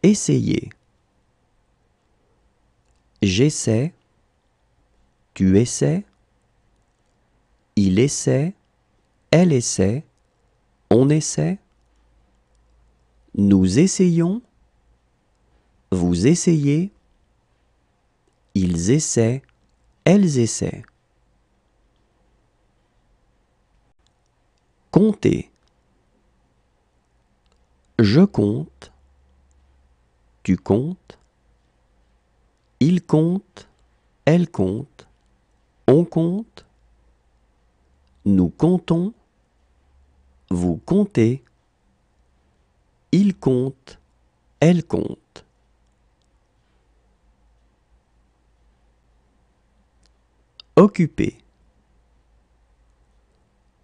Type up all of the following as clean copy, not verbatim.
Essayer. J'essaie. Tu essaies. Il essaie. Elle essaie. On essaie. Nous essayons. Vous essayez. Ils essaient. Elles essaient. Compter. Je compte. Tu comptes. Il compte. Elle compte. On compte. Nous comptons. Vous comptez. Il compte. Elle compte. Occuper.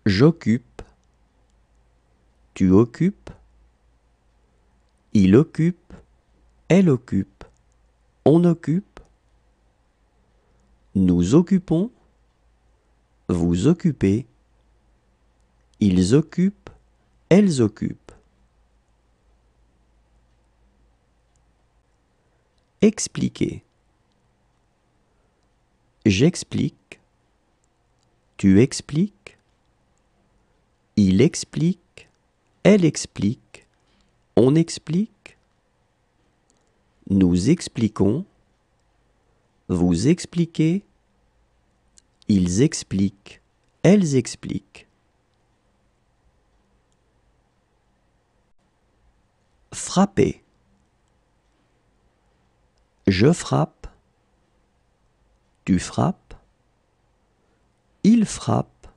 J'occupe. Tu occupes. Il occupe. Elle occupe. On occupe. Nous occupons. Vous occupez. Ils occupent. Elles occupent. Expliquer. J'explique. Tu expliques. Il explique. Elle explique. On explique. Nous expliquons. Vous expliquez. Ils expliquent. Elles expliquent. Frapper. Je frappe. Tu frappes. Il frappe.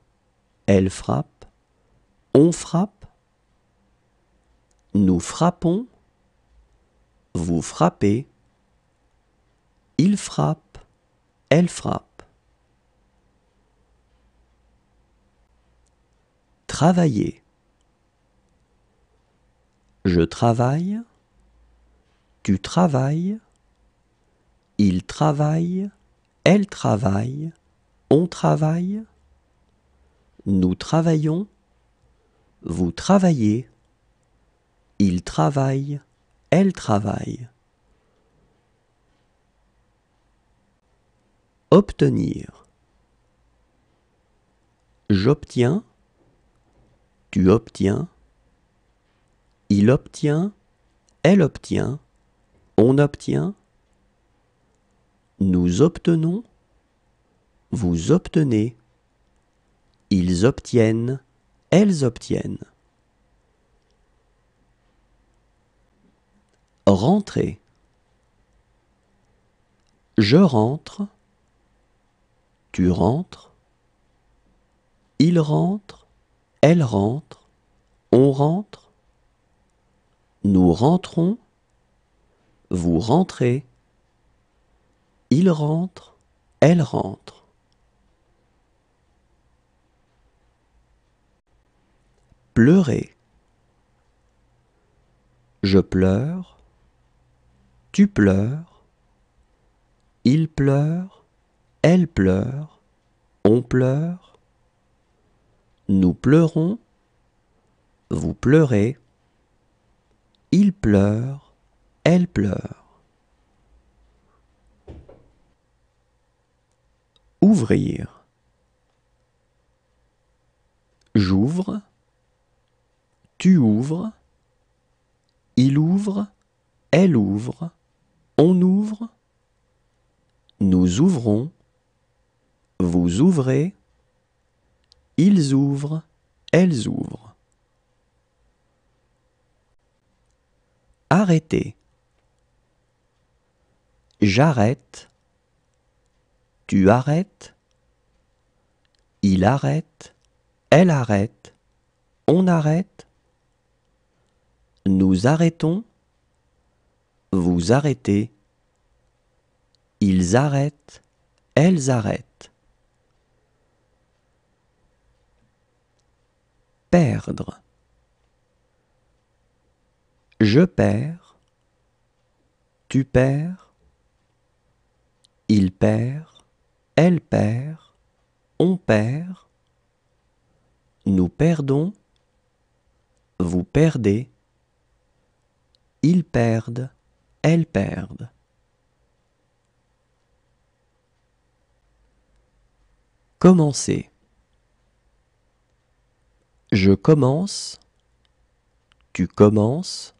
Elle frappe. On frappe. Nous frappons. Vous frappez. Il frappe. Elle frappe. Travailler. Je travaille. Tu travailles. Il travaille. Elle travaille. On travaille. Nous travaillons. Vous travaillez. Il travaille. Elle travaille. Obtenir. J'obtiens. Tu obtiens. Il obtient. Elle obtient. On obtient. Nous obtenons. Vous obtenez. Ils obtiennent. Elles obtiennent. Rentrer. Je rentre. Tu rentres. Il rentre. Elle rentre. On rentre. Nous rentrons. Vous rentrez. Il rentre. Elle rentre. Pleurer. Je pleure. Tu pleures. Il pleure. Elle pleure. On pleure. Nous pleurons. Vous pleurez. Il pleure. Elle pleure. Ouvrir. J'ouvre. Tu ouvres. Il ouvre. Elle ouvre. On ouvre. Nous ouvrons. Vous ouvrez. Ils ouvrent. Elles ouvrent. Arrêter. J'arrête. Tu arrêtes. Il arrête. Elle arrête. On arrête. Nous arrêtons. Vous arrêtez. Ils arrêtent. Elles arrêtent. perdre. Je perds, tu perds, il perd, elle perd, on perd, nous perdons, vous perdez, ils perdent, elles perdent. Commencer. Je commence, tu commences,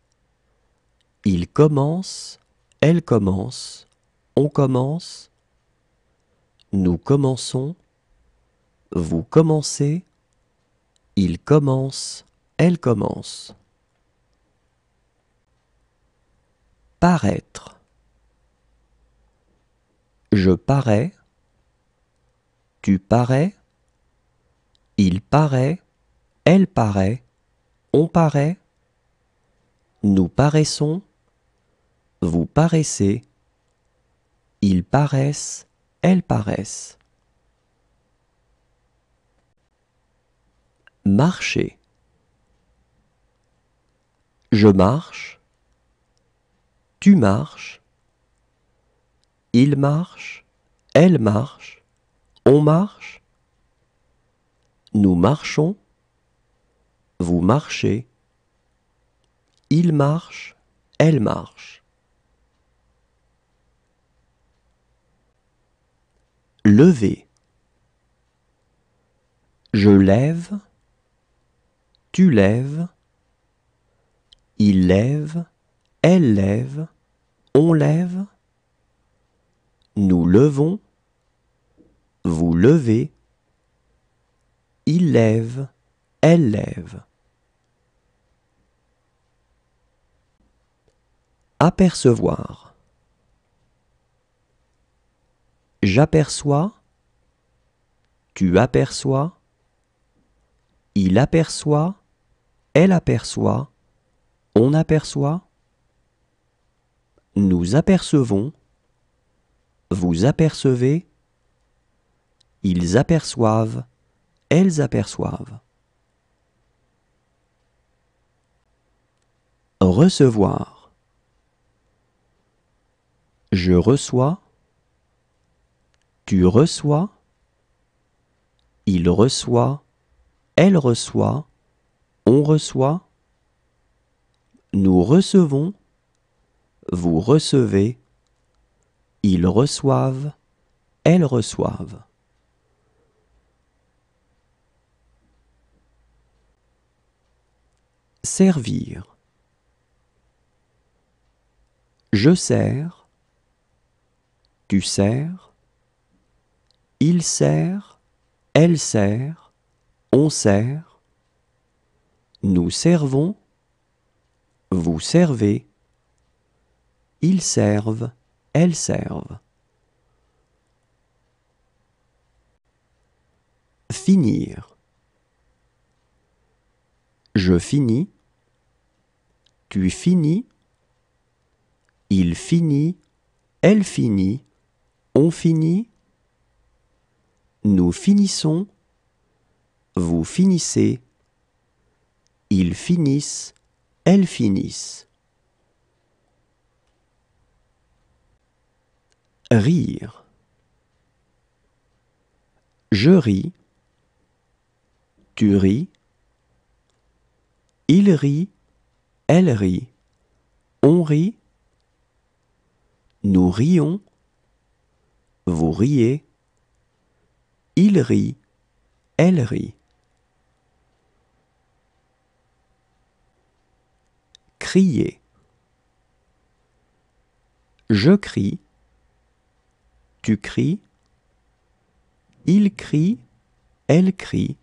il commence, elle commence, on commence, nous commençons, vous commencez, il commence, elle commence. Paraître. Je parais, tu parais, il paraît, elle paraît, on paraît, nous paraissons, vous paraissez, ils paraissent, elles paraissent. Marcher. Je marche, tu marches, il marche, elle marche, on marche, nous marchons, vous marchez, il marche, elle marche. Lever. Je lève, tu lèves, il lève, elle lève, on lève, nous levons, vous levez, il lève, elle lève. Apercevoir. J'aperçois, tu aperçois, il aperçoit, elle aperçoit, on aperçoit, nous apercevons, vous apercevez, ils aperçoivent, elles aperçoivent. Recevoir. Je reçois, tu reçois, il reçoit, elle reçoit, on reçoit, nous recevons, vous recevez, ils reçoivent, elles reçoivent. Servir. Je sers, tu sers, il sert, elle sert, on sert, nous servons, vous servez, ils servent, elles servent. Finir. Je finis, tu finis, il finit, elle finit, on finit, nous finissons, vous finissez, ils finissent, elles finissent. Rire. Je ris, tu ris, il rit, elle rit, on rit, nous rions, vous riez, il rit, elle rit. Crier. Je crie, tu cries, il crie, elle crie,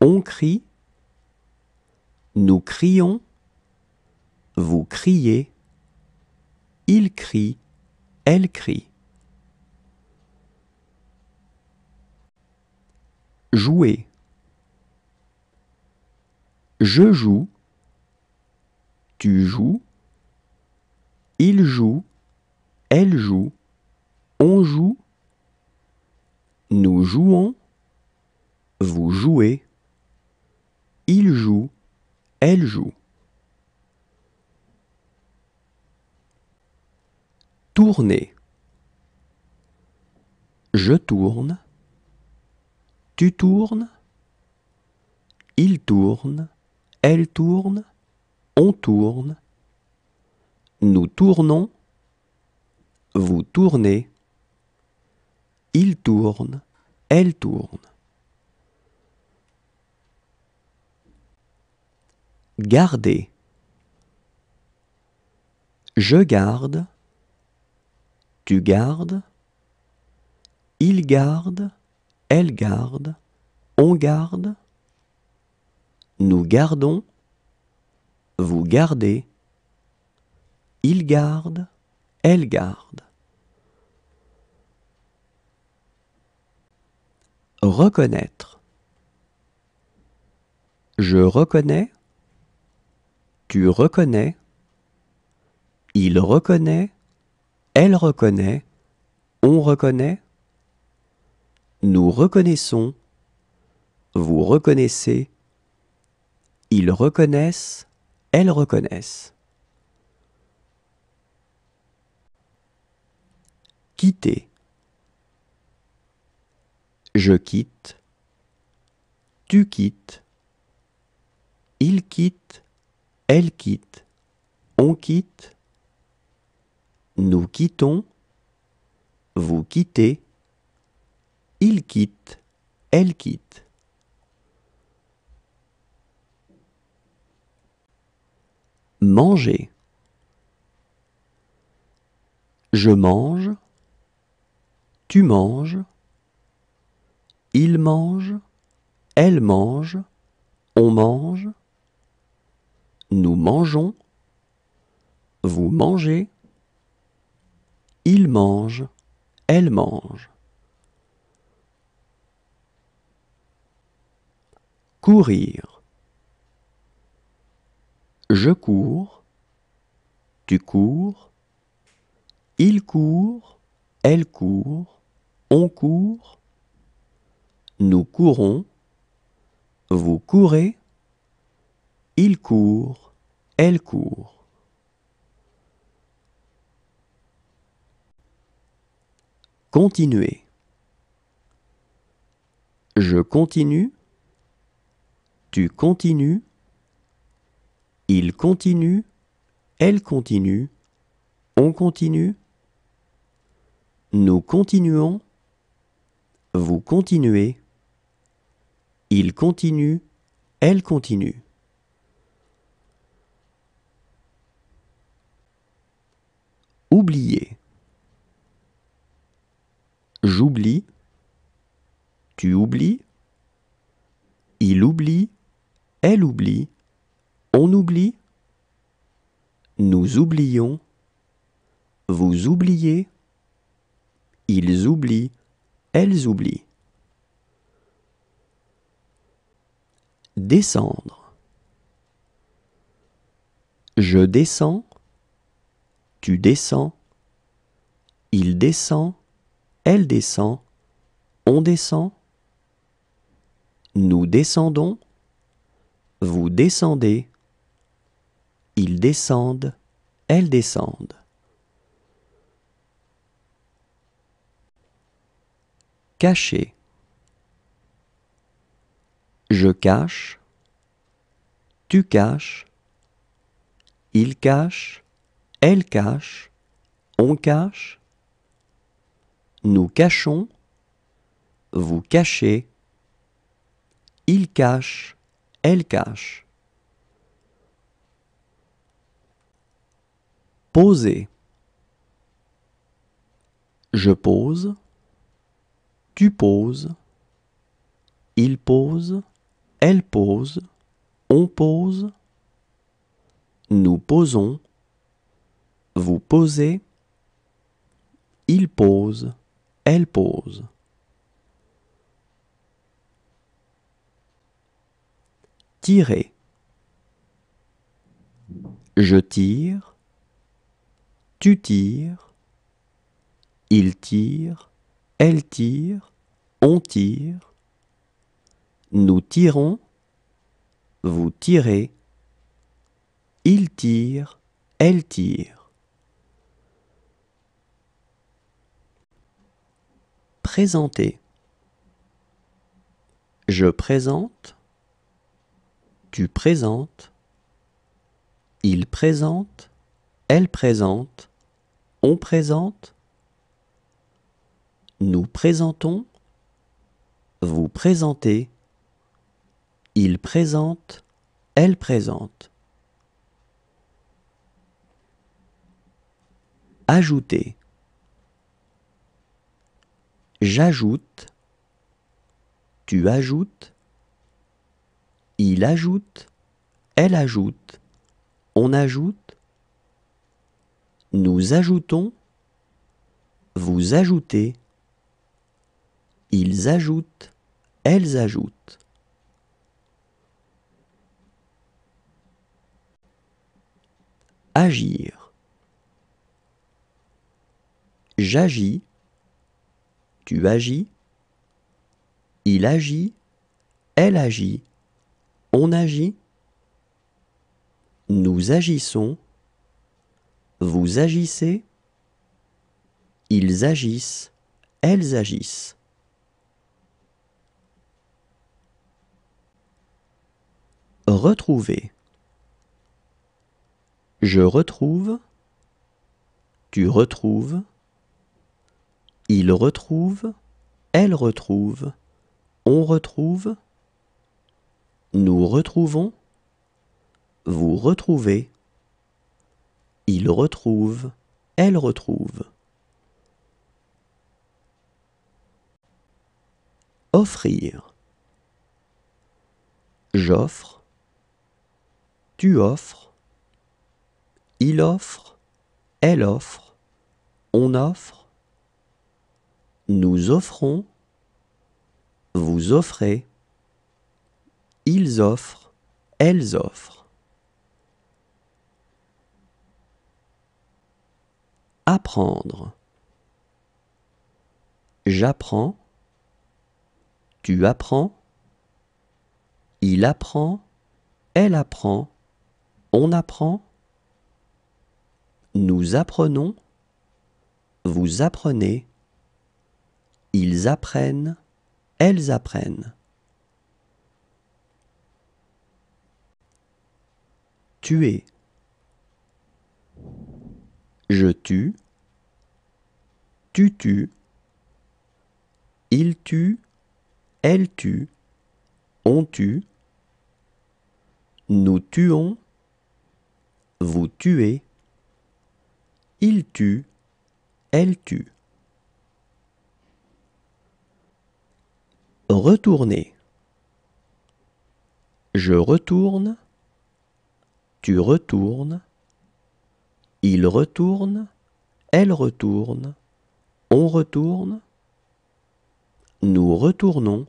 on crie, nous crions, vous criez, il crie, elle crie. Jouer. Je joue, tu joues, il joue, elle joue, on joue, nous jouons, vous jouez, Il joue, elle joue. Tourner. Je tourne. Tu tournes. Il tourne. Elle tourne. On tourne. Nous tournons. Vous tournez. Il tourne. Elle tourne. Garder. Je garde. Tu gardes. Il garde. Elle garde. On garde. Nous gardons. Vous gardez. Il garde. Elle garde. Reconnaître. Je reconnais. Tu reconnais. Il reconnaît. Elle reconnaît. On reconnaît. Nous reconnaissons. Vous reconnaissez. Ils reconnaissent. Elles reconnaissent. Quitter. Je quitte. Tu quittes. Il quitte. Elle quitte. On quitte. Nous quittons. Vous quittez. Il quitte. Elle quitte. Manger. Je mange. Tu manges. Il mange. Elle mange. On mange. Nous mangeons. Vous mangez. Il mange. Elle mange. Courir. Je cours. Tu cours. Il court. Elle court. On court. Nous courons. Vous courez. Il court. Elle court. Continuer. Je continue. Tu continues. Il continue. Elle continue. On continue. Nous continuons. Vous continuez. Il continue. Elle continue. Oublier. J'oublie. Tu oublies. Il oublie. Elle oublie. On oublie. Nous oublions. Vous oubliez. Ils oublient. Elles oublient. Descendre. Je descends. Tu descends. Il descend. Elle descend. On descend. Nous descendons. Vous descendez. Ils descendent. Elles descendent. Cacher. Je cache. Tu caches. Il cache. Elle cache. On cache. Nous cachons. Vous cachez. Il cache. Elle cache. Poser. Je pose. Tu poses. Il pose. Elle pose. On pose. Nous posons. Vous posez. Il pose. Elle pose. Tirer. Je tire. Tu tires. Il tire. Elle tire. On tire. Nous tirons. Vous tirez. Il tire. Elle tire. Présenter. Je présente. Tu présentes. Il présente. Elle présente. On présente. Nous présentons. Vous présentez. Il présente. Elle présente. Ajouter. J'ajoute. Tu ajoutes. Il ajoute. Elle ajoute. On ajoute. Nous ajoutons. Vous ajoutez. Ils ajoutent. Elles ajoutent. Agir. J'agis. Tu agis. Il agit. Elle agit. On agit. Nous agissons. Vous agissez. Ils agissent. Elles agissent. Retrouver. Je retrouve. Tu retrouves. Il retrouve. Elle retrouve. On retrouve. Nous retrouvons. Vous retrouvez. Il retrouve. Elle retrouve. Offrir. J'offre. Tu offres. Il offre. Elle offre. On offre. Nous offrons. Vous offrez. Ils offrent. Elles offrent. Apprendre. J'apprends. Tu apprends. Il apprend. Elle apprend. On apprend. Nous apprenons. Vous apprenez. Ils apprennent. Elles apprennent. Tuer. Je tue. Tu tues. Il tue. Elle tue. On tue. Nous tuons. Vous tuez. Il tue. Elle tue. Retourner. Je retourne. Tu retournes. Il retourne. Elle retourne. On retourne. Nous retournons.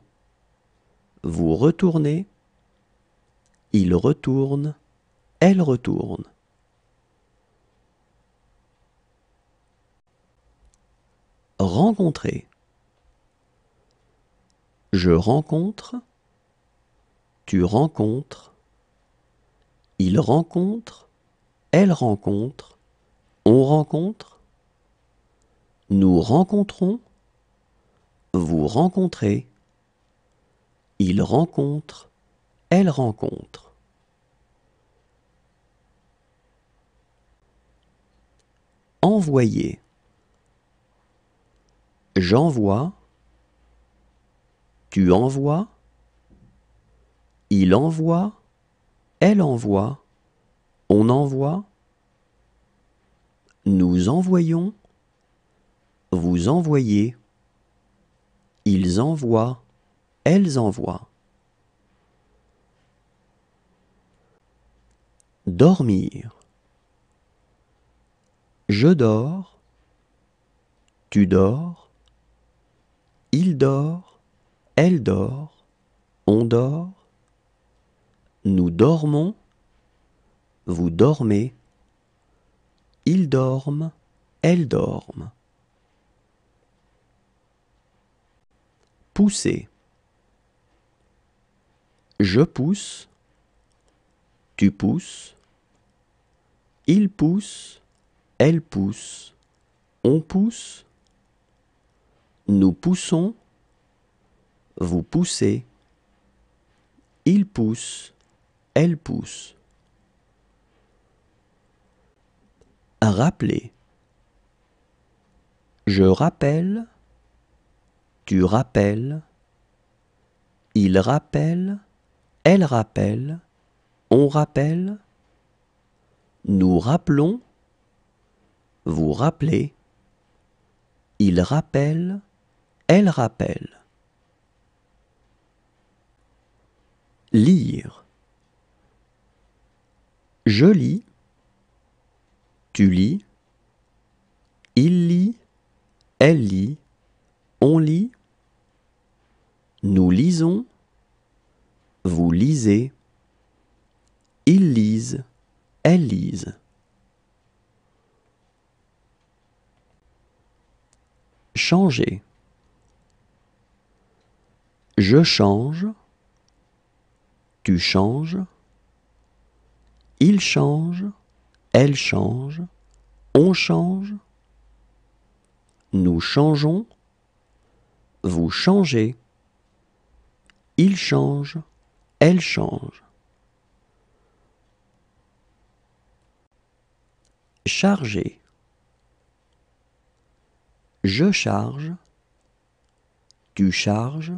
Vous retournez. Il retourne. Elle retourne. Rencontrer. Je rencontre. Tu rencontres. Il rencontre. Elle rencontre. On rencontre. Nous rencontrons. Vous rencontrez. Il rencontre. Elle rencontre. Envoyer. J'envoie. Tu envoies. Il envoie. Elle envoie. On envoie. Nous envoyons. Vous envoyez. Ils envoient. Elles envoient. Dormir. Je dors. Tu dors. Il dort. Elle dort. On dort. Nous dormons. Vous dormez. Ils dorment. Elles dorment. Pousser. Je pousse. Tu pousses. Il pousse. Elle pousse. On pousse. Nous poussons. Vous poussez. Il pousse. Elle pousse. Rappeler. Je rappelle. Tu rappelles. Il rappelle. Elle rappelle. On rappelle. Nous rappelons. Vous rappelez. Il rappelle. Elle rappelle. Lire. Je lis. Tu lis. Il lit. Elle lit. On lit. Nous lisons. Vous lisez. Ils lisent. Elles lisent. Changer. Je change. Tu changes. Il change. Elle change. On change. Nous changeons. Vous changez. Il change. Elle change. Charger. Je charge. Tu charges.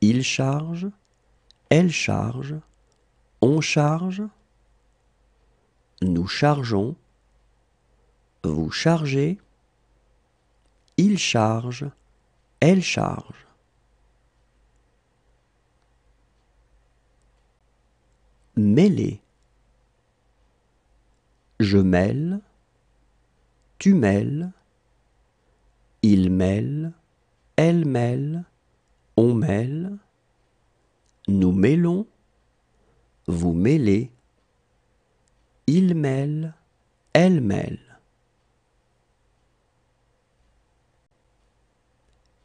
Il charge. Elle charge. On charge. Nous chargeons. Vous chargez. Il charge. Elle charge. Mêler. Je mêle. Tu mêles. Il mêle. Elle mêle. On mêle. Nous mêlons. Vous mêlez. Il mêle. Elle mêle.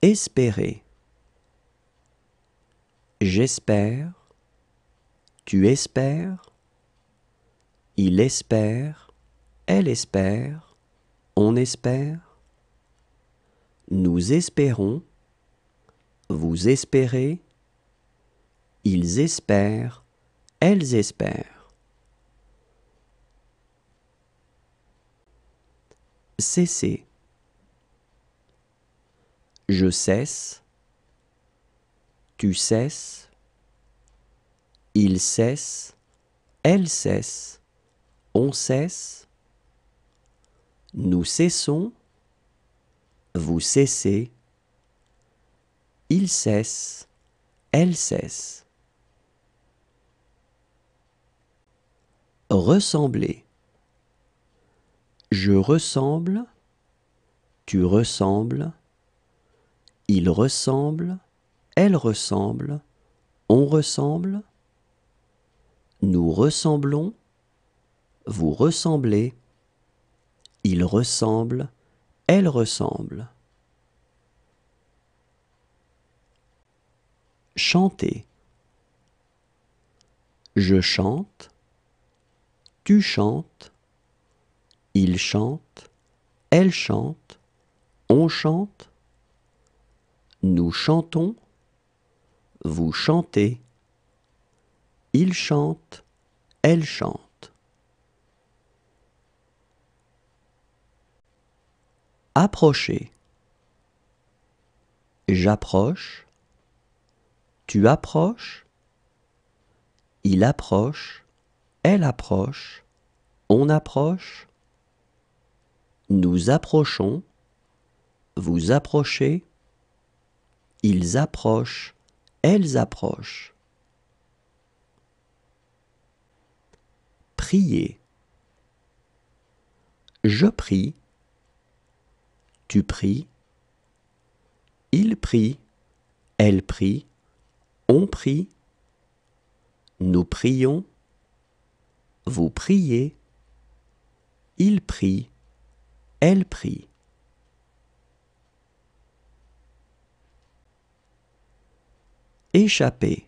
Espérer. J'espère. Tu espères. Il espère. Elle espère. On espère. Nous espérons. Vous espérez. Ils espèrent. Elles espèrent. Cesser. Je cesse. Tu cesses. Il cesse. Elle cesse. On cesse. Nous cessons. Vous cessez. Il cesse. Elle cesse. Ressembler. Je ressemble. Tu ressembles. Il ressemble. Elle ressemble. On ressemble. Nous ressemblons. Vous ressemblez. Il ressemble. Elle ressemble. Chanter. Je chante. Tu chantes. Il chante. Elle chante. On chante. Nous chantons. Vous chantez. Il chante. Elle chante. Approcher. J'approche. Tu approches. Il approche. Elle approche. On approche. Nous approchons. Vous approchez. Ils approchent. Elles approchent. Prier. Je prie. Tu pries. Il prie. Elle prie. On prie. Nous prions. Vous priez. Il prie. Elle prie. Échapper.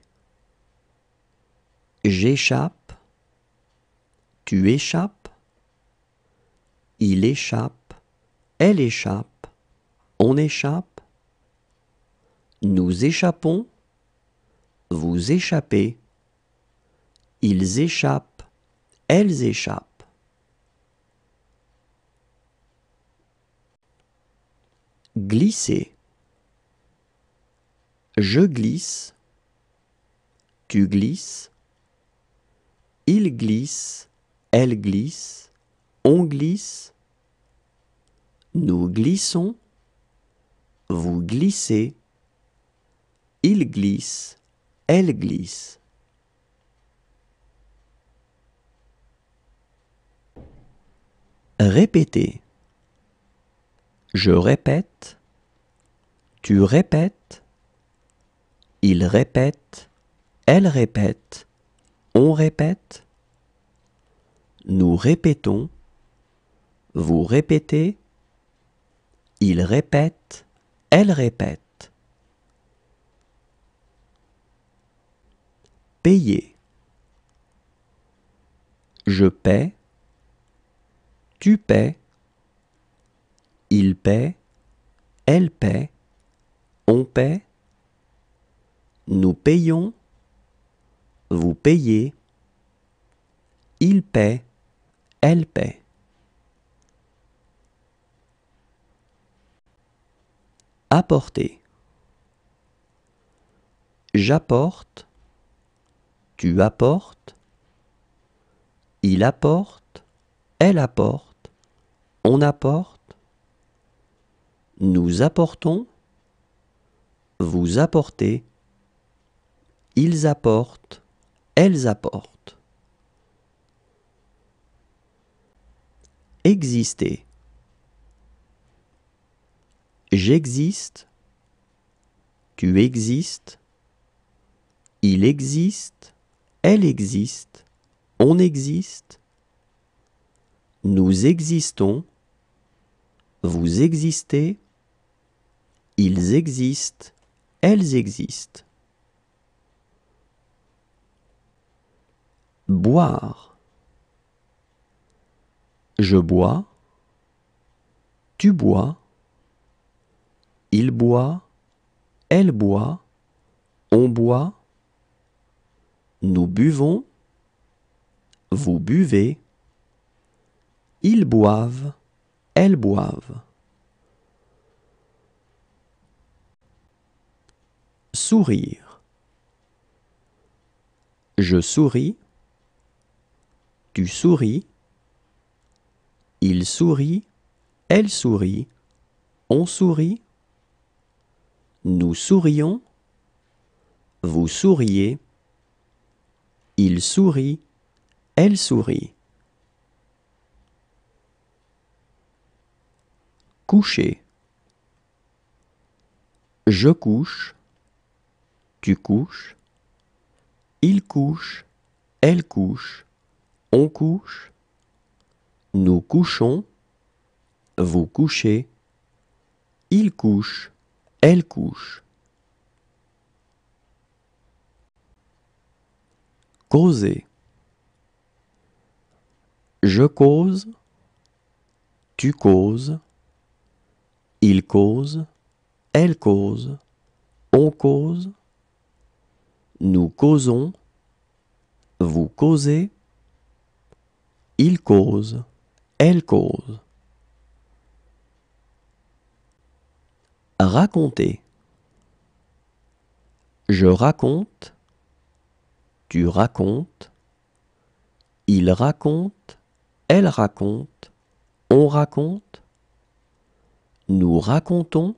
J'échappe, tu échappes, il échappe, elle échappe, on échappe, nous échappons, vous échappez, ils échappent, elles échappent. Glisser. Je glisse, tu glisses, il glisse, elle glisse, on glisse, nous glissons, vous glissez, il glisse, elle glisse. Répéter. Je répète, tu répètes, il répète, elle répète, on répète, nous répétons, vous répétez, il répète, elle répète. Payer. Je paie, tu paies, il paie, elle paie, on paie, nous payons, vous payez, il paie, elle paie. Apporter. J'apporte, tu apportes, il apporte, elle apporte, on apporte, nous apportons, vous apportez, ils apportent, elles apportent. Exister. J'existe, tu existes, il existe, elle existe, on existe, nous existons, vous existez, ils existent, elles existent. Boire. Je bois, tu bois, il boit, elle boit, on boit, nous buvons, vous buvez, ils boivent, elles boivent. Sourire. Je souris, tu souris, il sourit, elle sourit, on sourit, nous sourions, vous souriez, il sourit, elle sourit. Coucher. Je couche, tu couches, il couche, elle couche, on couche, nous couchons, vous couchez, il couche, elle couche. Causer. Je cause, tu causes, il cause, elle cause, on cause, nous causons, vous causez, il cause, elle cause. Raconter. Je raconte, tu racontes, il raconte, elle raconte, on raconte, nous racontons,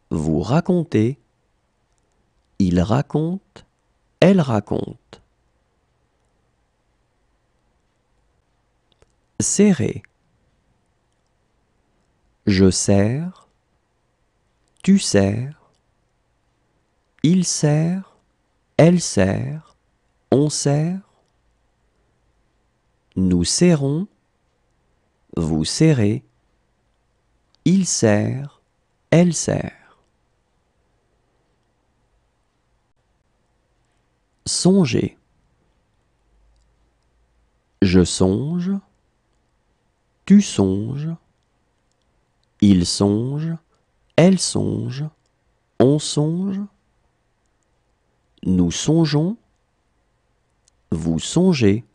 vous racontez, il raconte, elle raconte. Serrer. Je serre, tu serres, il serre, elle serre, on serre, nous serrons, vous serrez, il serre, elle serre. Songer. Je songe, tu songes, il songe, elle songe, on songe, nous songeons, vous songez,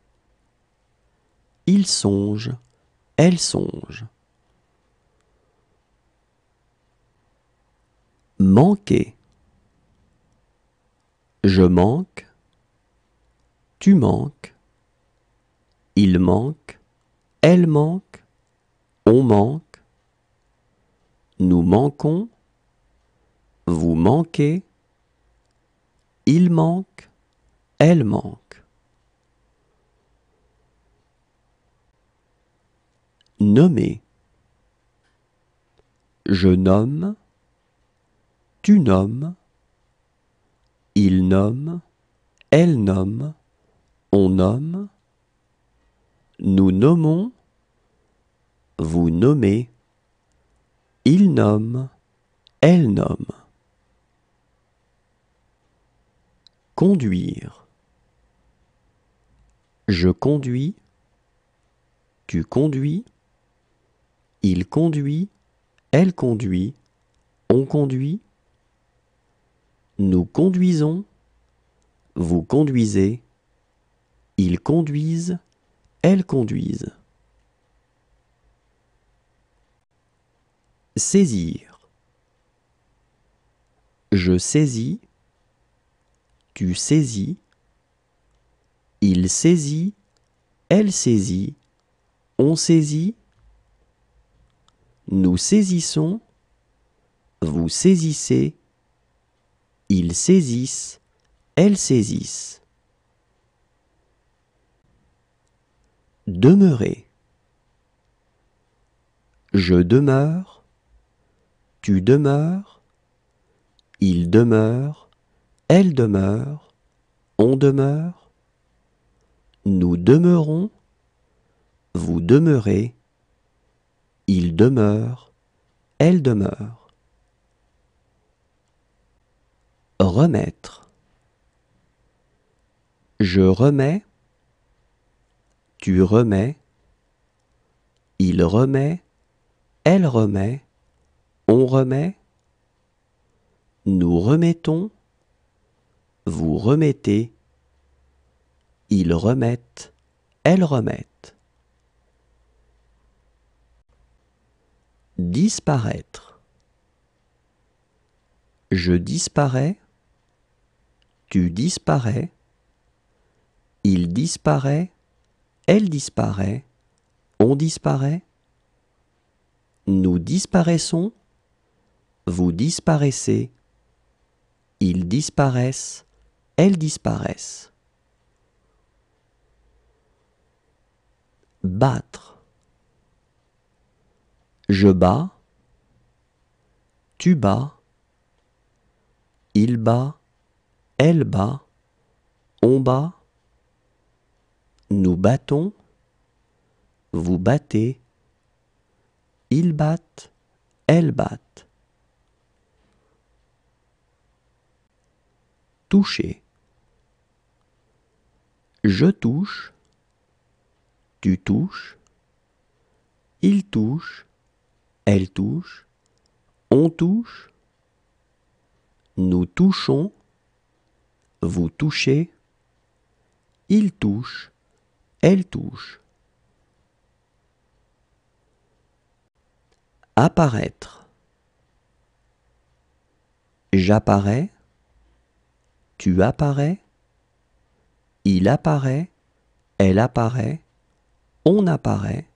il songe, elle songe. Manquer. Je manque, tu manques, il manque, elle manque, on manque, nous manquons, vous manquez, il manque, elle manque. Nommer. Je nomme, tu nommes, il nomme, elle nomme, on nomme, nous nommons, vous nommez, il nomme, elle nomme. Conduire. Je conduis, tu conduis, il conduit, elle conduit, on conduit, nous conduisons, vous conduisez, ils conduisent, elles conduisent. Saisir. Je saisis, tu saisis, il saisit, elle saisit, on saisit, nous saisissons, vous saisissez, ils saisissent, elles saisissent. Demeurer. Je demeure, tu demeures, il demeure, elle demeure, on demeure, nous demeurons, vous demeurez, il demeure, elle demeure. Remettre. Je remets, tu remets, il remet, elle remet, on remet, nous remettons, vous remettez, ils remettent, elles remettent. Disparaître. Je disparais, tu disparais, il disparaît, elle disparaît, on disparaît, nous disparaissons, vous disparaissez, ils disparaissent, elles disparaissent. Battre. Je bats, tu bats, il bat, elle bat, on bat, nous battons, vous battez, ils battent, elles battent. Toucher. Je touche, tu touches, il touche, elle touche, on touche, nous touchons, vous touchez, il touche, elle touche. Apparaître. J'apparais, tu apparais, il apparaît, elle apparaît, on apparaît,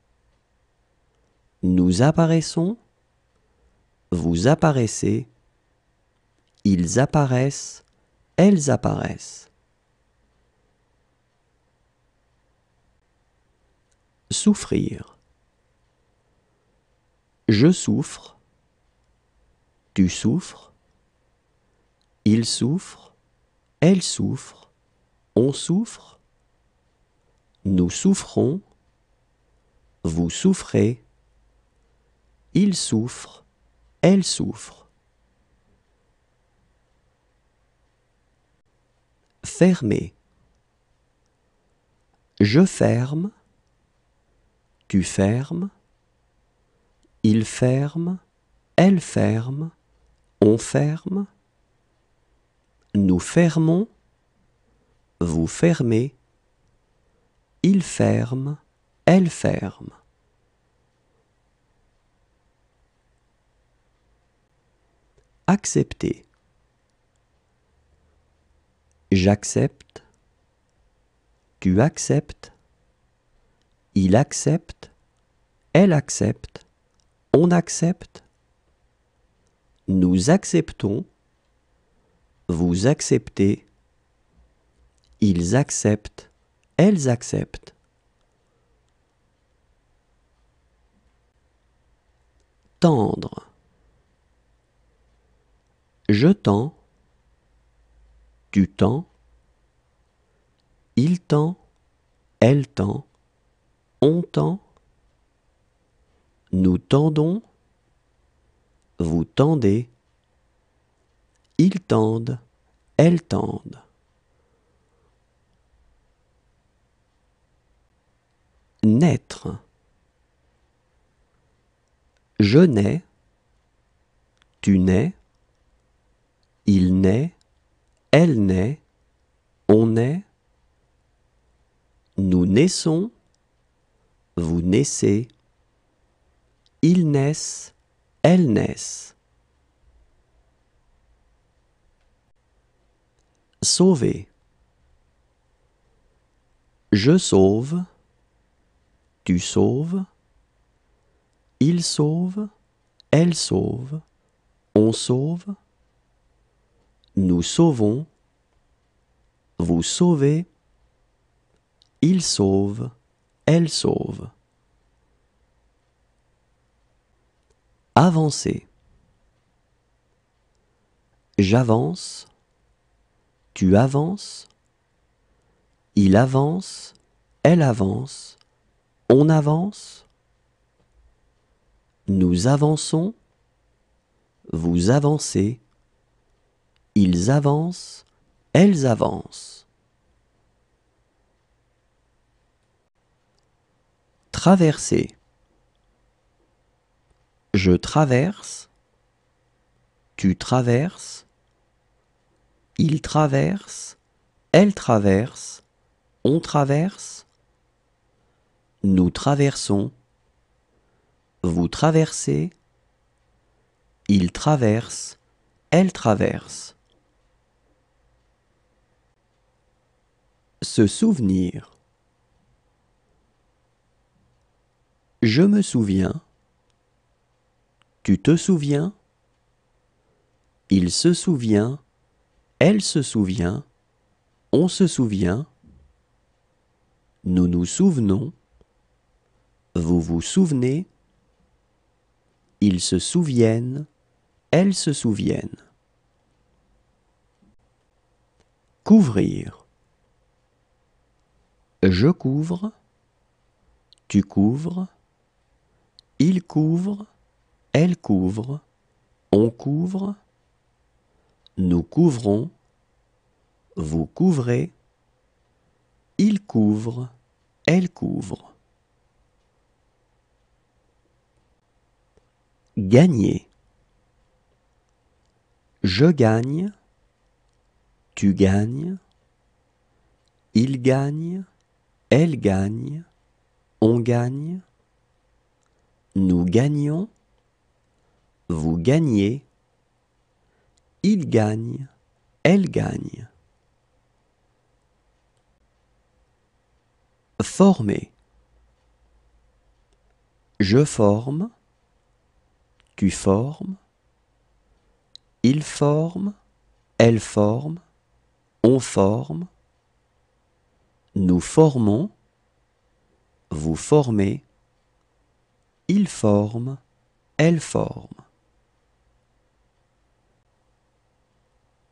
nous apparaissons, vous apparaissez, ils apparaissent, elles apparaissent. Souffrir. Je souffre, tu souffres, il souffre, elle souffre, on souffre, nous souffrons, vous souffrez, il souffre, elle souffre. Fermer. Je ferme, Tu fermes. Il ferme. Elle ferme. On ferme. Nous fermons. Vous fermez. Il ferme. Elle ferme. Accepter. J'accepte. Tu acceptes. Il accepte. Elle accepte. On accepte. Nous acceptons. Vous acceptez. Ils acceptent. Elles acceptent. Tendre. Je tends. Tu tends. Il tend. Elle tend. On tend. Nous tendons. Vous tendez. Ils tendent. Elles tendent. Naître. Je nais. Tu nais. Il naît. Elle naît. On naît. Nous naissons. Vous naissez. Ils naissent. Elles naissent. Sauver. Je sauve. Tu sauves. Il sauve. Elle sauve. On sauve. Nous sauvons. Vous sauvez. Il sauve. Elle sauve. Avancer. J'avance. Tu avances. Il avance. Elle avance. On avance. Nous avançons. Vous avancez. Ils avancent. Elles avancent. Traverser. Je traverse. Tu traverses. Il traverse. Elle traverse. On traverse. Nous traversons. Vous traversez. Il traverse. Elle traverse. Se souvenir. Je me souviens. Tu te souviens. Il se souvient. Elle se souvient. On se souvient. Nous nous souvenons. Vous vous souvenez. Ils se souviennent. Elles se souviennent. Couvrir. Je couvre. Tu couvres. Il couvre. Elle couvre. On couvre. Nous couvrons. Vous couvrez. Il couvre. Elle couvre. Gagner. Je gagne. Tu gagnes. Il gagne. Elle gagne. On gagne. Nous gagnons. Vous gagnez. Il gagne. Elle gagne. Former. Je forme. Tu formes. Il forme. Elle forme. On forme. Nous formons. Vous formez. Il forme. Elle forme.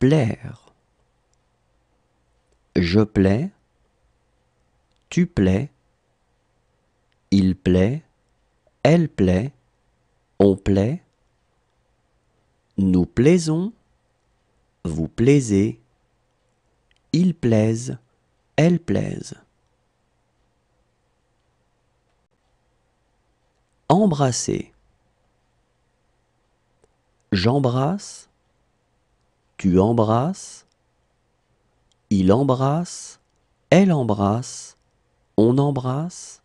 Plaire. Je plais. Tu plais. Il plaît. Elle plaît. On plaît. Nous plaisons. Vous plaisez. Ils plaisent. Elles plaisent. Embrasser. J'embrasse, tu embrasses, il embrasse, elle embrasse, on embrasse.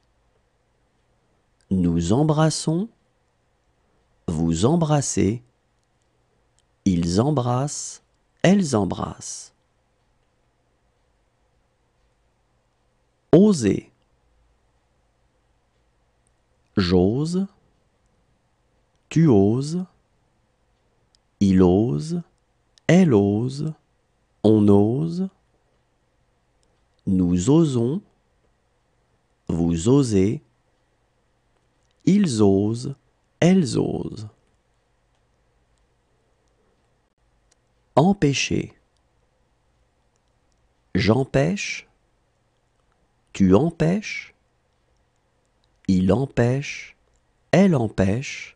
Nous embrassons, vous embrassez, ils embrassent, elles embrassent. Oser. J'ose, tu oses, il ose, elle ose, on ose. Nous osons, vous osez, ils osent, elles osent. Empêcher. J'empêche, tu empêches, il empêche, elle empêche,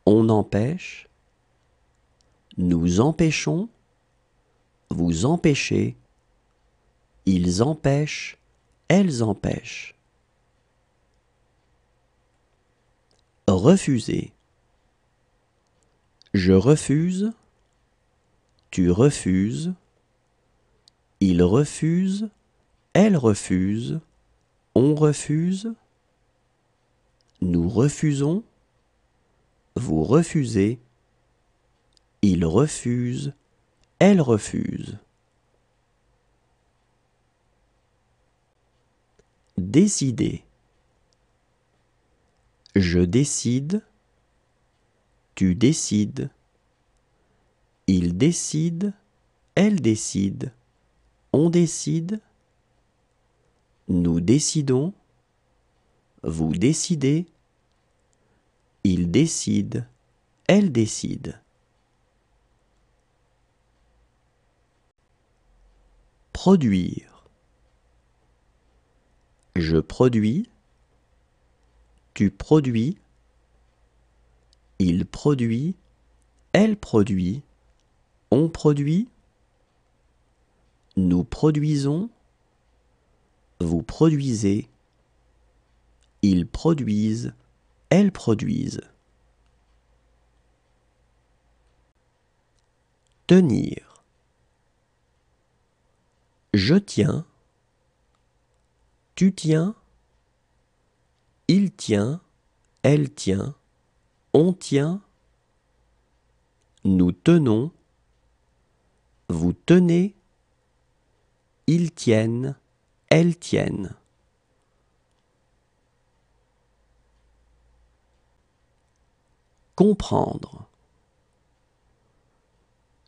on empêche. Nous empêchons, vous empêchez, ils empêchent, elles empêchent. Refuser. Je refuse, tu refuses, il refuse, elle refuse, on refuse. Nous refusons, vous refusez, il refuse, elle refuse. Décider. Je décide, tu décides, il décide, elle décide, on décide. Nous décidons, vous décidez, il décide, elle décide. Produire. Je produis, tu produis, il produit, elle produit, on produit. Nous produisons, vous produisez, ils produisent, elles produisent. Tenir. Je tiens, tu tiens, il tient, elle tient, on tient. Nous tenons, vous tenez, ils tiennent, elles tiennent. Comprendre.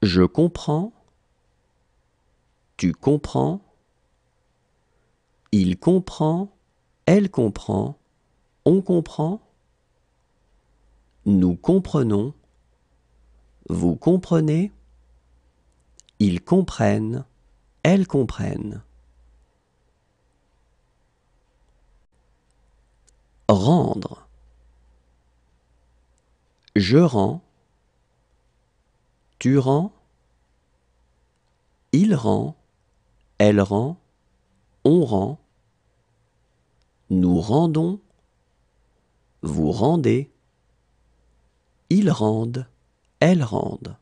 Je comprends, tu comprends, il comprend, elle comprend, on comprend. Nous comprenons, vous comprenez, ils comprennent, elles comprennent. Rendre. Je rends, tu rends, il rend, elle rend, on rend. Nous rendons, vous rendez, ils rendent, elles rendent.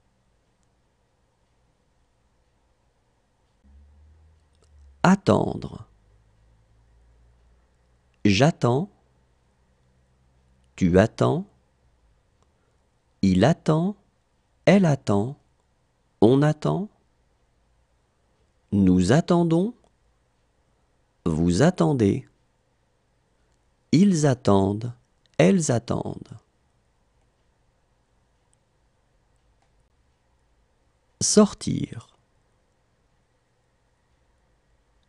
Attendre. J'attends, tu attends, il attend, elle attend, on attend. Nous attendons, vous attendez, ils attendent, elles attendent. Sortir.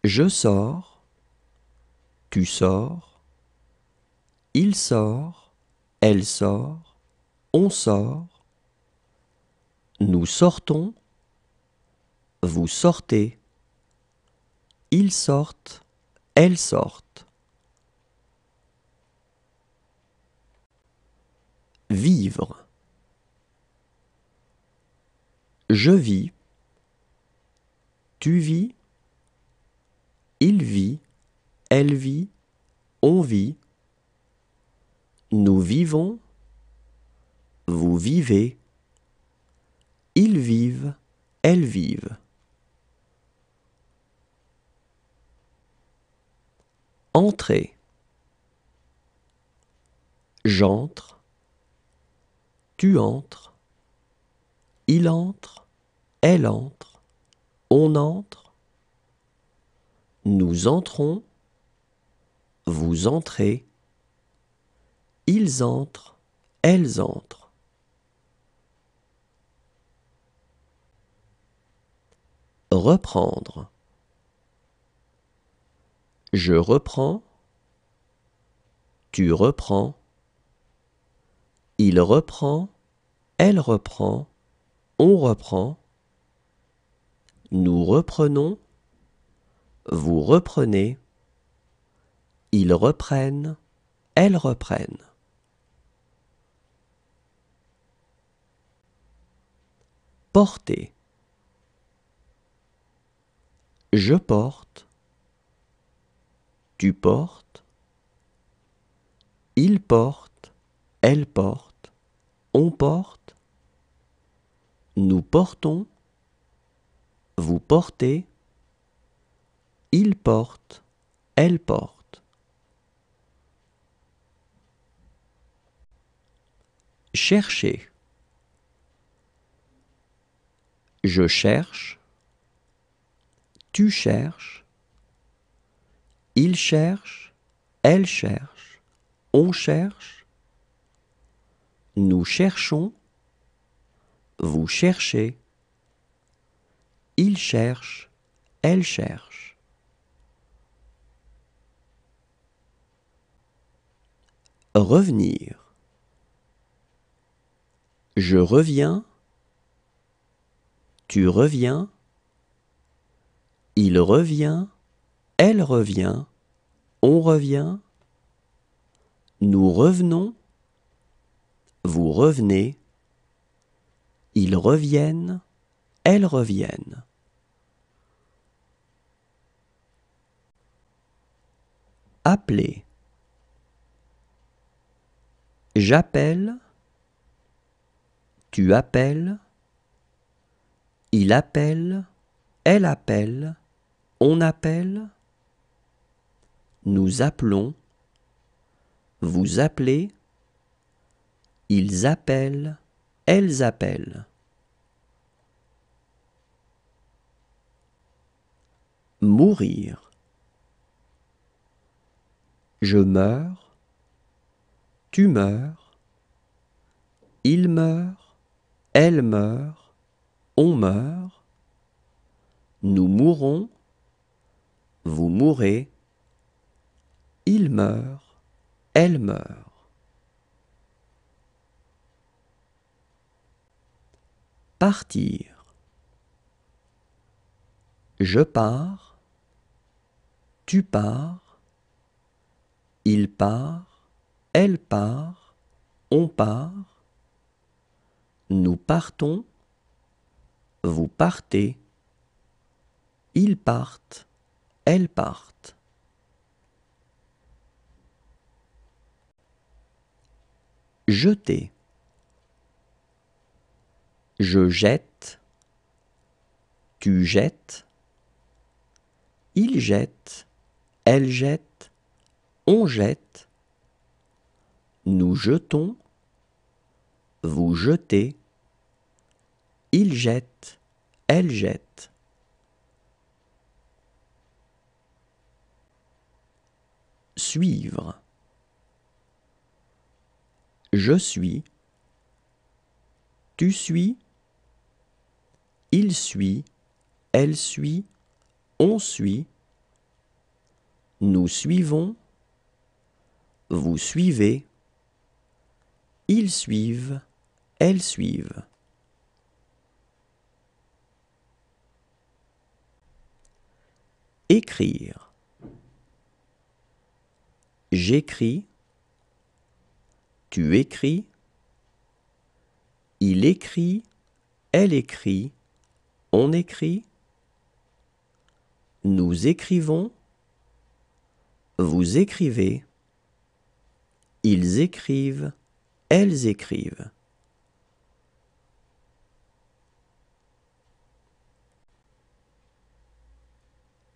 Je sors, tu sors, il sort, elle sort, on sort. Nous sortons, vous sortez, ils sortent, elles sortent. Vivre. Je vis, tu vis, il vit, elle vit, on vit. Nous vivons, vous vivez, ils vivent, elles vivent. Entrer. J'entre, tu entres, il entre, elle entre, on entre, nous entrons, vous entrez, ils entrent, elles entrent. Reprendre. Je reprends, tu reprends, il reprend, elle reprend, on reprend, nous reprenons, vous reprenez, ils reprennent, elles reprennent. Porter. Je porte, tu portes, il porte, elle porte, on porte, nous portons, vous portez, il porte, elle porte. Chercher. Je cherche, tu cherches, il cherche, elle cherche, on cherche, nous cherchons, vous cherchez, il cherche, elle cherche. Revenir. Je reviens, tu reviens, il revient, elle revient, on revient, nous revenons, vous revenez, ils reviennent, elles reviennent. Appeler. J'appelle, tu appelles, il appelle, elle appelle, on appelle, nous appelons, vous appelez, ils appellent, elles appellent. Mourir. Je meurs, tu meurs, il meurt, elle meurt, on meurt, nous mourons, vous mourrez, il meurt, elle meurt. Partir. Je pars, tu pars, il part, elle part, on part, nous partons, vous partez, ils partent, elles partent. Jeter. Je jette, tu jettes, il jette, elle jette, on jette, nous jetons, vous jetez, il jette, elle jette. Suivre. Je suis, tu suis, il suit, elle suit, on suit, nous suivons, vous suivez, ils suivent, elles suivent. Écrire. J'écris, tu écris, il écrit, elle écrit, on écrit, nous écrivons, vous écrivez, Ils écrivent, elles écrivent.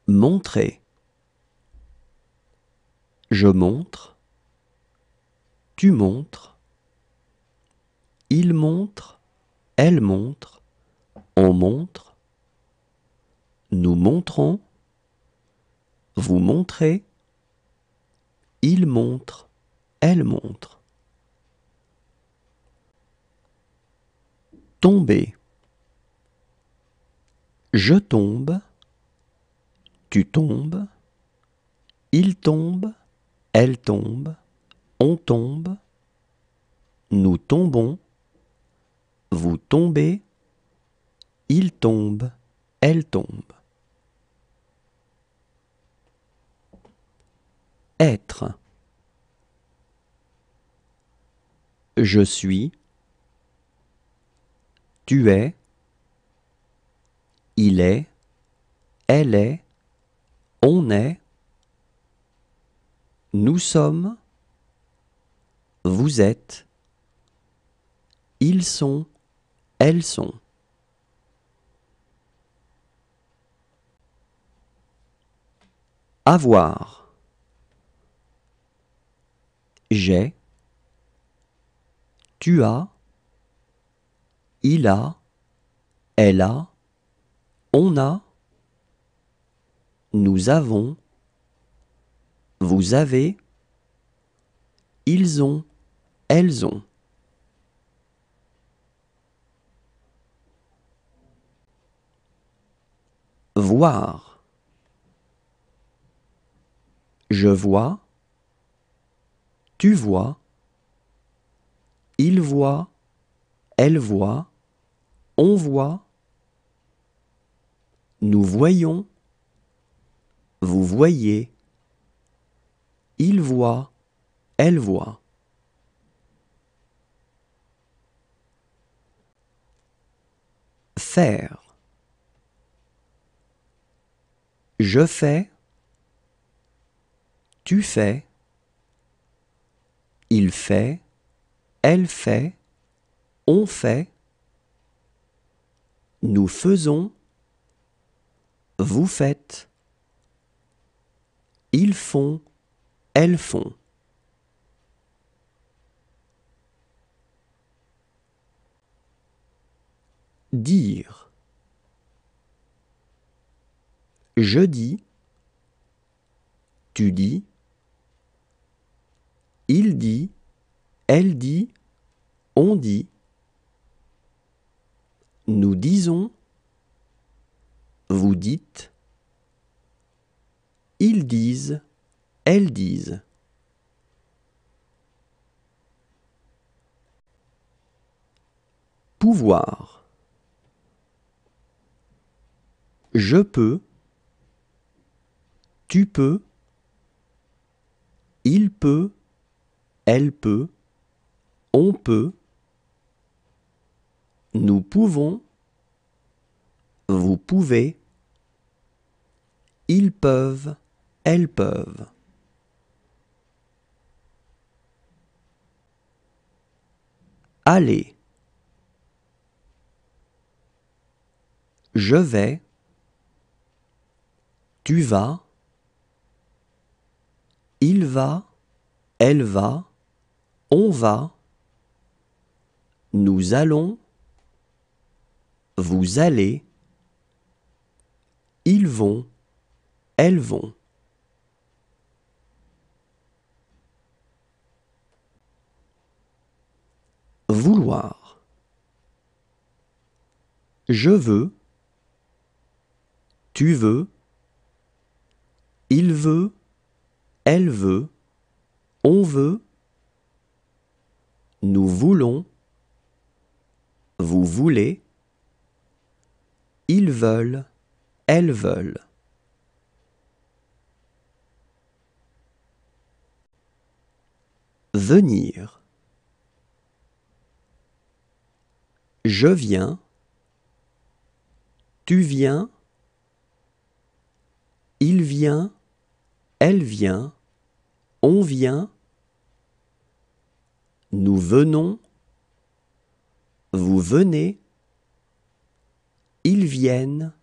Montrer. Je montre. Tu montres. Il montre. Elle montre. On montre. Nous montrons. Vous montrez. Il montre. Elle montre. Tomber. Je tombe. Tu tombes. Il tombe. Elle tombe. On tombe. Nous tombons. Vous tombez. Il tombe. Elle tombe. Être. Je suis. Tu es. Il est. Elle est. On est. Nous sommes. Vous êtes. Ils sont. Elles sont. Avoir. J'ai. Tu as. Il a. Elle a. On a. Nous avons. Vous avez. Ils ont. Elles ont. Voir. Je vois. Tu vois. Il voit. Elle voit. On voit. Nous voyons. Vous voyez. Il voit. Elle voit. Faire. Je fais. Tu fais. Il fait. Elle fait. On fait. Nous faisons. Vous faites. Ils font. Elles font. Dire. Je dis. Tu dis. Il dit. Elle dit. On dit. Nous disons. Vous dites. Ils disent. Elles disent. Pouvoir. Je peux. Tu peux. Il peut. Elle peut. On peut. Nous pouvons. Vous pouvez. Ils peuvent. Elles peuvent. Aller. Je vais. Tu vas. Il va. Elle va. On va. Nous allons. Vous allez. Ils vont. Elles vont. Vouloir. Je veux. Tu veux. Il veut. Elle veut. On veut. Nous voulons. Vous voulez. Ils veulent. Elles veulent. Venir. Je viens. Tu viens. Il vient. Elle vient. On vient. Nous venons, vous venez, ils viennent,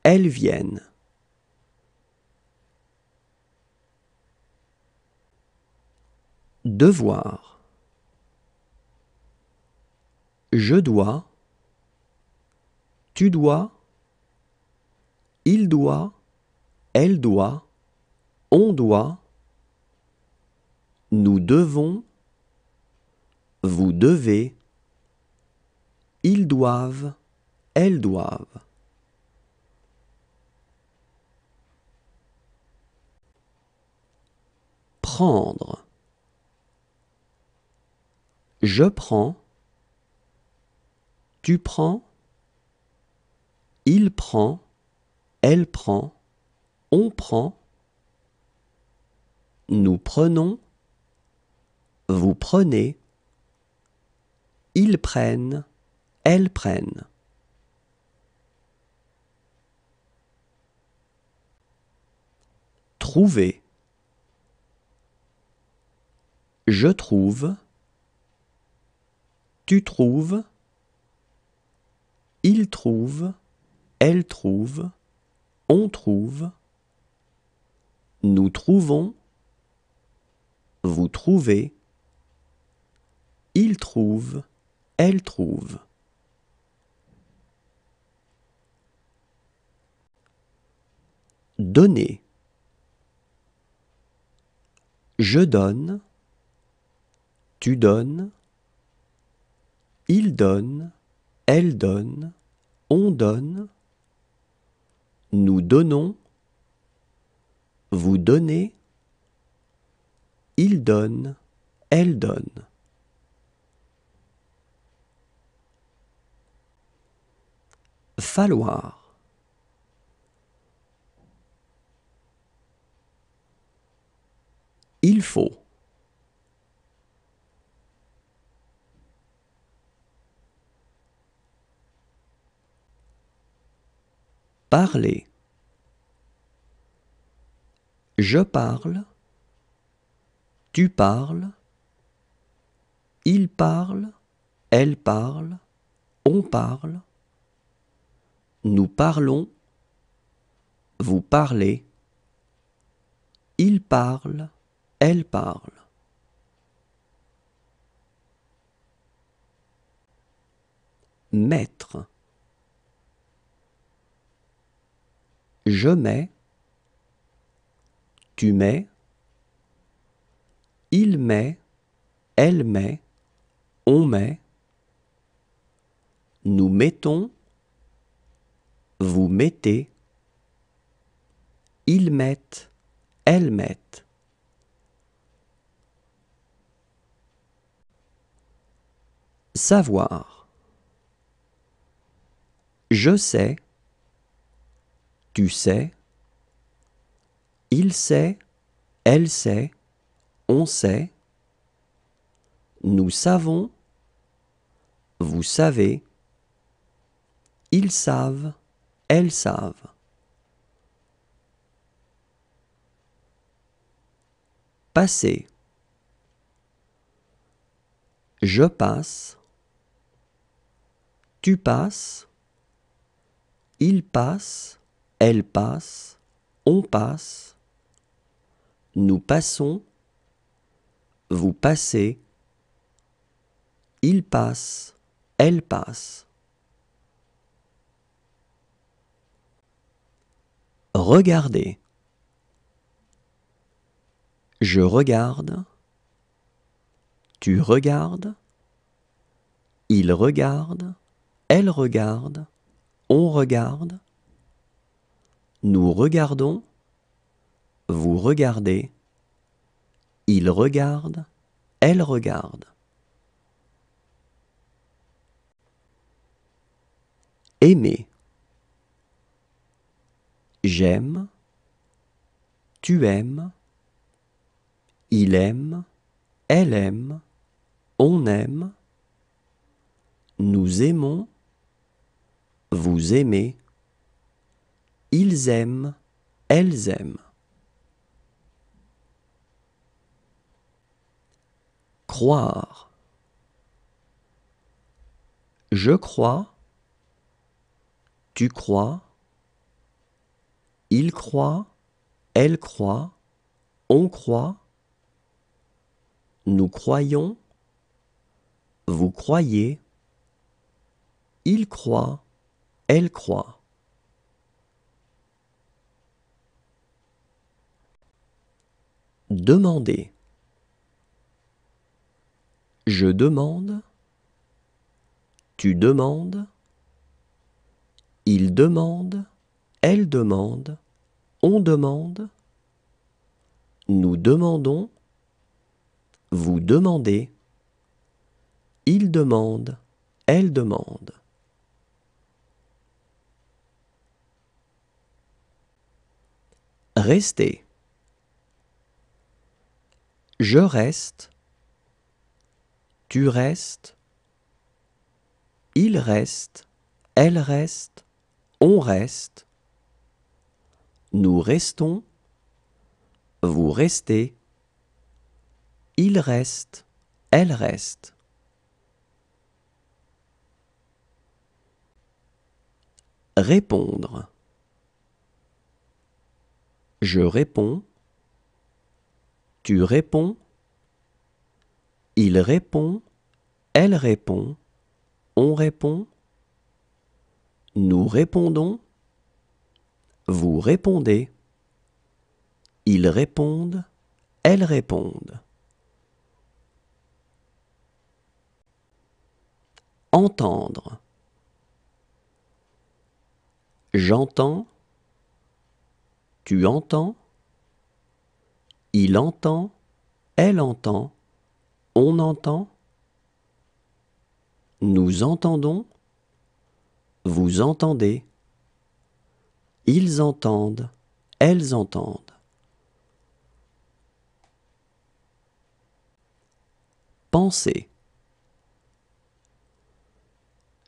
elles viennent. Devoir. Je dois, tu dois, il doit, elle doit, on doit, nous devons, vous devez, ils doivent, elles doivent. Prendre. Je prends, tu prends, il prend, elle prend, on prend, nous prenons, vous prenez, ils prennent, elles prennent. Trouver. Je trouve, tu trouves, il trouve, elle trouve, on trouve, nous trouvons, vous trouvez, il trouve, elle trouve. Donner. Je donne, tu donnes, il donne, elle donne, on donne, nous donnons, vous donnez, il donne, elle donne. Falloir. Il faut. Parler. Je parle, tu parles, il parle, elle parle, on parle, nous parlons, vous parlez, il parle, elle parle. Mettre. Je mets, tu mets, il met, elle met, on met, nous mettons, vous mettez, ils mettent, elles mettent. Savoir. Je sais, tu sais, il sait, elle sait, on sait, nous savons, vous savez, ils savent, elles savent. Passer. Je passe, tu passes, il passe, elle passe, on passe, nous passons, vous passez, il passe, elle passe. Regarder. Je regarde, tu regardes, il regarde, elle regarde, on regarde, nous regardons, vous regardez, il regarde, elle regarde. Aimer. J'aime, tu aimes, il aime, elle aime, on aime, nous aimons, vous aimez, ils aiment, elles aiment. Croire. Je crois, tu crois, il croit, elle croit, on croit, nous croyons, vous croyez, il croit, elle croit. Demander. Je demande, tu demandes, il demande, elle demande, on demande, nous demandons, vous demandez, il demande, elle demande. Rester. Je reste, tu restes, il reste, elle reste, on reste, nous restons, vous restez, il reste, elle reste. Répondre. Je réponds, tu réponds, il répond, elle répond, on répond, nous répondons, vous répondez, ils répondent, elles répondent. Entendre. J'entends, tu entends, il entend, elle entend, on entend, nous entendons, vous entendez, ils entendent, elles entendent. Penser.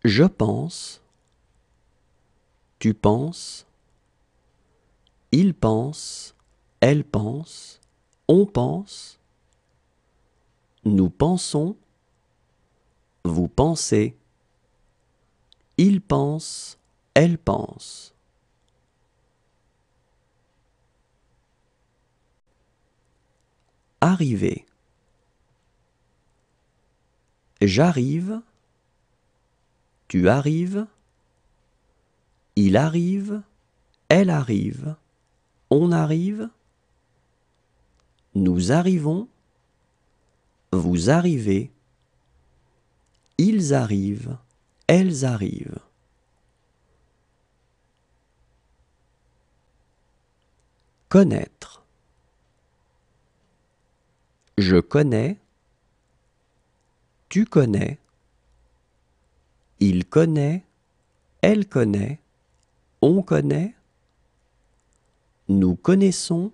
Je pense, tu penses, il pense, elle pense, on pense, nous pensons, vous pensez, il pense, elle pense. Arriver. J'arrive, tu arrives, il arrive, elle arrive, on arrive, nous arrivons, vous arrivez, ils arrivent, elles arrivent. Connaître. Je connais, tu connais, il connaît, elle connaît, on connaît, nous connaissons,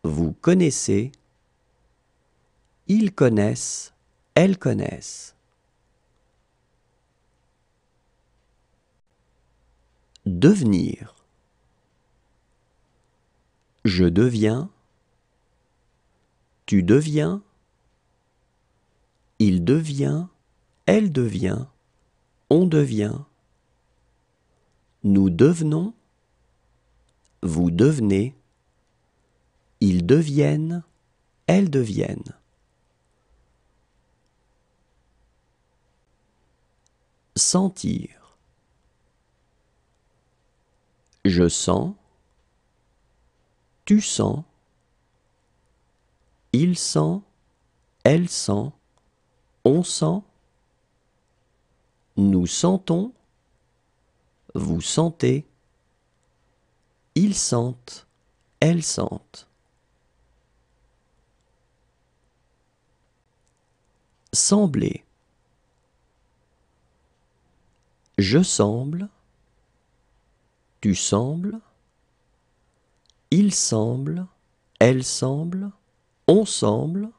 vous connaissez, ils connaissent, elles connaissent. Devenir. Je deviens, tu deviens, il devient, elle devient, on devient, nous devenons, vous devenez, ils deviennent, elles deviennent. Sentir. Je sens, tu sens, il sent, elle sent, on sent, nous sentons, vous sentez, ils sentent, elles sentent. Sembler. Je semble, tu sembles, il semble, elle semble, on semble,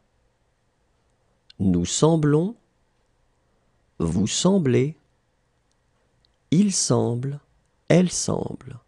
nous semblons, vous semblez, il semble, elle semble.